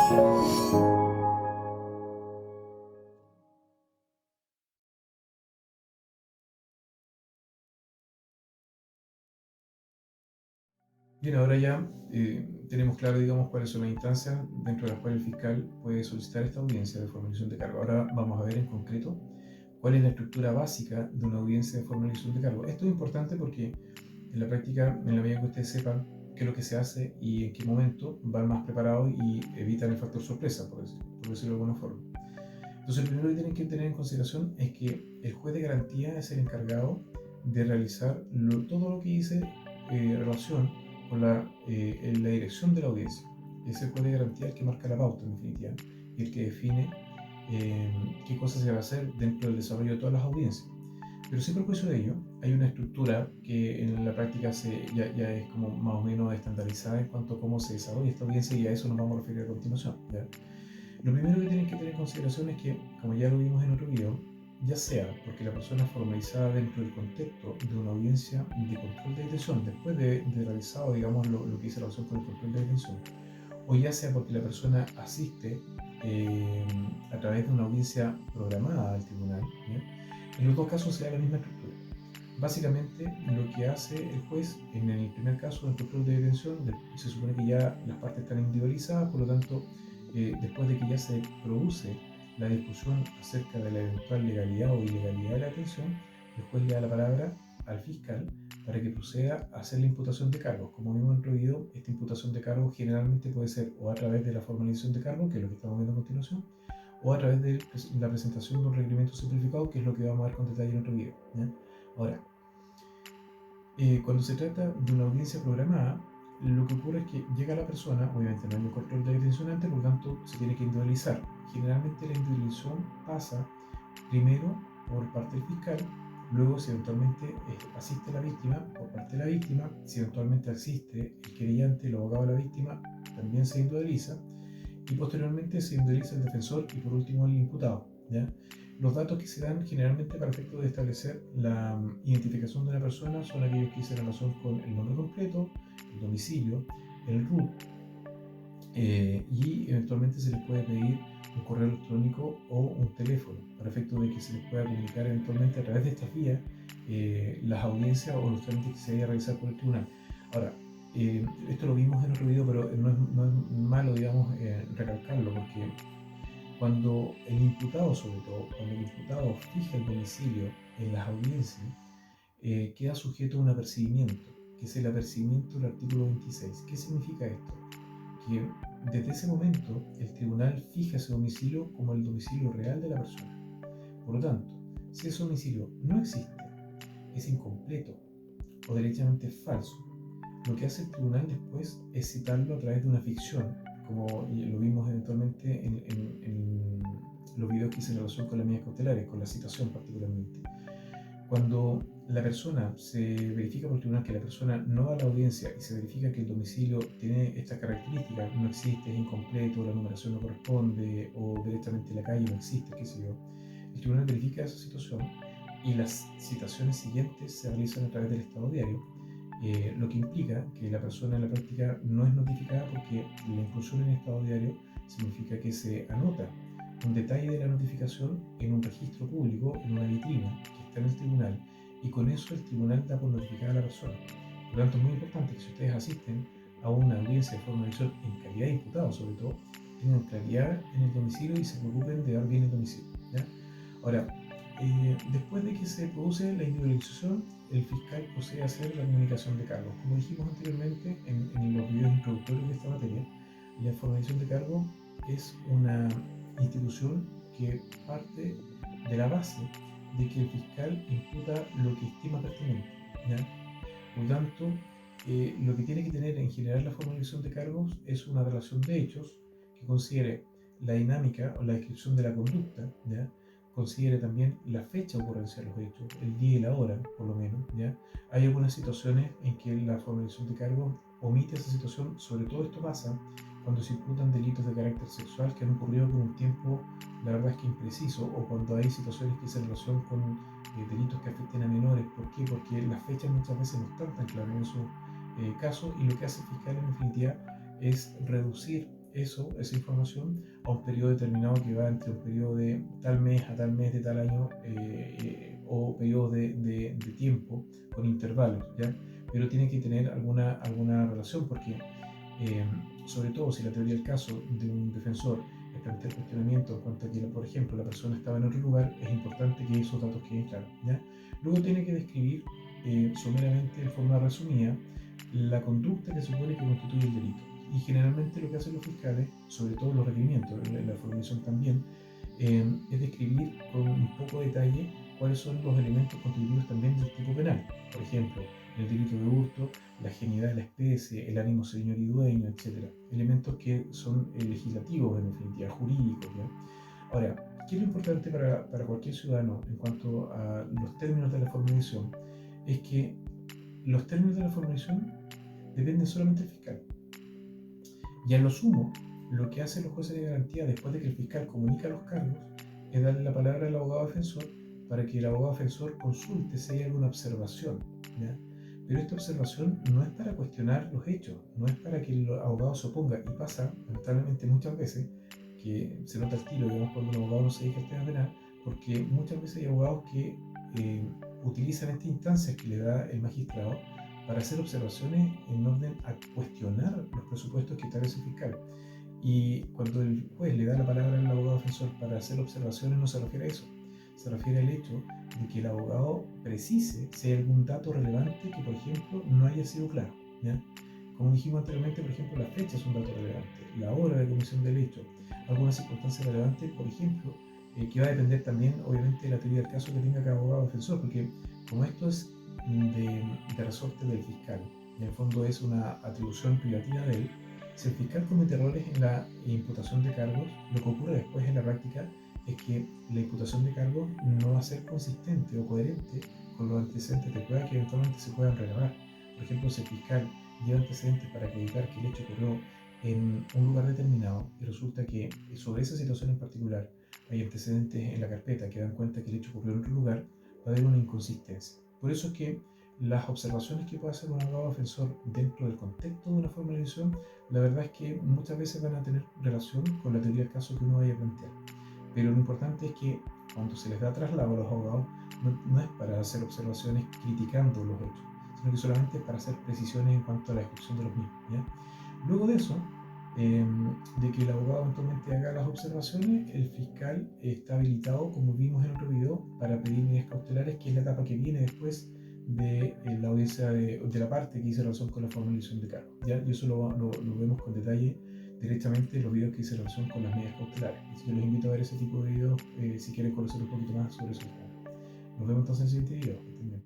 Bien, ahora ya tenemos claro, digamos, cuáles son las instancias dentro de las cuales el fiscal puede solicitar esta audiencia de formalización de cargo. Ahora vamos a ver en concreto cuál es la estructura básica de una audiencia de formalización de cargo. Esto es importante porque en la práctica, en la medida que ustedes sepan qué es lo que se hace y en qué momento, van más preparados y evitan el factor sorpresa, por decirlo de alguna forma. Entonces, el primero que tienen que tener en consideración es que el juez de garantía es el encargado de realizar todo lo que dice relación con la dirección de la audiencia. Es el juez de garantía el que marca la pauta, en definitiva, y el que define qué cosas se va a hacer dentro del desarrollo de todas las audiencias. Pero sin perjuicio de ello, hay una estructura que en la práctica ya es como más o menos estandarizada en cuanto a cómo se desarrolla esta audiencia, y a eso nos vamos a referir a continuación, ¿ya? Lo primero que tienen que tener en consideración es que, como ya lo vimos en otro video, ya sea porque la persona es formalizada dentro del contexto de una audiencia de control de detención, después de realizado, digamos, lo que dice relación con el control de detención, o ya sea porque la persona asiste a través de una audiencia programada al tribunal, ¿ya? En los dos casos se da la misma estructura. Básicamente, lo que hace el juez en el primer caso del control de detención, se supone que ya las partes están individualizadas, por lo tanto, después de que ya se produce la discusión acerca de la eventual legalidad o ilegalidad de la detención, el juez le da la palabra al fiscal para que proceda a hacer la imputación de cargos. Como vimos en otro video, esta imputación de cargos generalmente puede ser o a través de la formalización de cargos, que es lo que estamos viendo a continuación, o a través de la presentación de un requerimiento simplificado, que es lo que vamos a ver con detalle en otro video, ¿ya? Ahora, cuando se trata de una audiencia programada, lo que ocurre es que llega la persona, obviamente no hay un control de detención antes, por lo tanto se tiene que individualizar. Generalmente la individualización pasa primero por parte del fiscal, luego si eventualmente asiste la víctima, por parte de la víctima, si eventualmente asiste el querellante, el abogado de la víctima, también se individualiza, y posteriormente se individualiza el defensor y por último el imputado, ¿ya? Los datos que se dan generalmente para efectos de establecer la identificación de una persona son aquellos que dicen relación con el nombre completo, el domicilio, el RUT, y eventualmente se les puede pedir un correo electrónico o un teléfono para efecto de que se les pueda comunicar eventualmente a través de estas vías las audiencias o los trámites que se vaya a realizar por el tribunal. Ahora, esto lo vimos en otro video, pero no es malo, digamos, recalcarlo, porque cuando el imputado, sobre todo, cuando el imputado fija el domicilio en las audiencias, queda sujeto a un apercibimiento, que es el apercibimiento del artículo 26. ¿Qué significa esto? Que desde ese momento el tribunal fija ese domicilio como el domicilio real de la persona. Por lo tanto, si ese domicilio no existe, es incompleto o derechamente falso, lo que hace el tribunal después es citarlo a través de una ficción, como lo vimos eventualmente en los videos que hice en relación con las medidas cautelares, con la citación particularmente. Cuando la persona se verifica por el tribunal que la persona no va a la audiencia y se verifica que el domicilio tiene estas características, no existe, es incompleto, la numeración no corresponde o directamente la calle no existe, qué sé yo, el tribunal verifica esa situación y las citaciones siguientes se realizan a través del estado diario, lo que implica que la persona en la práctica no es notificada porque la inclusión en el estado diario significa que se anota un detalle de la notificación en un registro público, en una vitrina que está en el tribunal, y con eso el tribunal da por notificada a la persona. Por lo tanto, es muy importante que si ustedes asisten a una audiencia de formalización en calidad de imputado, sobre todo, tengan claridad en el domicilio y se preocupen de dar bien el domicilio, ¿ya? Ahora, después de que se produce la individualización, el fiscal procede a hacer la comunicación de cargos. Como dijimos anteriormente en los videos introductorios de esta materia, la formalización de cargos es una institución que parte de la base de que el fiscal imputa lo que estima pertinente, ¿ya? Por lo tanto, lo que tiene que tener en general la formalización de cargos es una relación de hechos que considere la dinámica o la descripción de la conducta, ¿ya? Considere también la fecha de ocurrencia de los hechos, el día y la hora, por lo menos, ¿ya? Hay algunas situaciones en que la formalización de cargos omite esa situación, sobre todo esto pasa cuando se imputan delitos de carácter sexual que han ocurrido con un tiempo, la verdad es que impreciso, o cuando hay situaciones que se relacionan con delitos que afecten a menores. ¿Por qué? Porque las fechas muchas veces no están tan claras en esos casos, y lo que hace el fiscal en definitiva es reducir esa información a un periodo determinado que va entre un periodo de tal mes a tal mes de tal año o periodos de tiempo con intervalos, ¿ya? Pero tiene que tener alguna relación porque eh, sobre todo si la teoría del caso de un defensor es plantear cuestionamiento en cuanto a que, por ejemplo, la persona estaba en otro lugar, es importante que esos datos queden claros, ¿ya? Luego tiene que describir someramente, en forma resumida, la conducta que se supone que constituye el delito. Y generalmente lo que hacen los fiscales, sobre todo los requerimientos, en la formulación también, es describir con un poco de detalle cuáles son los elementos constitutivos también del tipo penal. Por ejemplo, en el delito de hurto, la genialidad de la especie, el ánimo señor y dueño, etc. Elementos que son legislativos, en definitiva, jurídicos, ¿ya? Ahora, ¿qué es lo importante para cualquier ciudadano en cuanto a los términos de la formulación? Es que los términos de la formulación dependen solamente del fiscal. Y a lo sumo, lo que hacen los jueces de garantía después de que el fiscal comunica los cargos es darle la palabra al abogado defensor para que el abogado defensor consulte si hay alguna observación, ¿ya? Pero esta observación no es para cuestionar los hechos, no es para que el abogado se oponga, y pasa, lamentablemente, muchas veces que se nota el tiro, digamos, cuando un abogado no se dedica al tema penal, porque muchas veces hay abogados que utilizan estas instancias que le da el magistrado para hacer observaciones en orden a cuestionar los presupuestos que establece el fiscal. Y cuando el juez le da la palabra al abogado defensor para hacer observaciones, no se refiere a eso. Se refiere al hecho de que el abogado precise si hay algún dato relevante que, por ejemplo, no haya sido claro, ¿ya? Como dijimos anteriormente, por ejemplo, la fecha es un dato relevante, la hora de comisión del hecho, algunas circunstancias relevantes, por ejemplo, que va a depender también, obviamente, de la teoría del caso que tenga cada abogado defensor, porque como esto es de resorte del fiscal, y en el fondo es una atribución privativa de él, si el fiscal comete errores en la imputación de cargos, lo que ocurre después en la práctica es que la imputación de cargos no va a ser consistente o coherente con los antecedentes de prueba que eventualmente se puedan regalar. Por ejemplo, si el fiscal lleva antecedentes para acreditar que el hecho ocurrió en un lugar determinado y resulta que sobre esa situación en particular hay antecedentes en la carpeta que dan cuenta que el hecho ocurrió en otro lugar, va a haber una inconsistencia. Por eso es que las observaciones que puede hacer un abogado defensor dentro del contexto de una formalización, la verdad es que muchas veces van a tener relación con la teoría del caso que uno vaya a plantear. Pero lo importante es que cuando se les da traslado a los abogados, no es para hacer observaciones criticando los hechos, sino que solamente es para hacer precisiones en cuanto a la ejecución de los mismos, ¿ya? Luego de eso, de que el abogado eventualmente haga las observaciones, el fiscal está habilitado, como vimos en otro video, para pedir medidas cautelares, que es la etapa que viene después de la audiencia de la parte que hice relación con la formalización de cargo, ¿ya? Y eso lo vemos con detalle directamente en los videos que hice relación con las medidas cautelares. Así que los invito a ver ese tipo de videos si quieren conocer un poquito más sobre eso. Nos vemos entonces en el siguiente video. Que estén bien.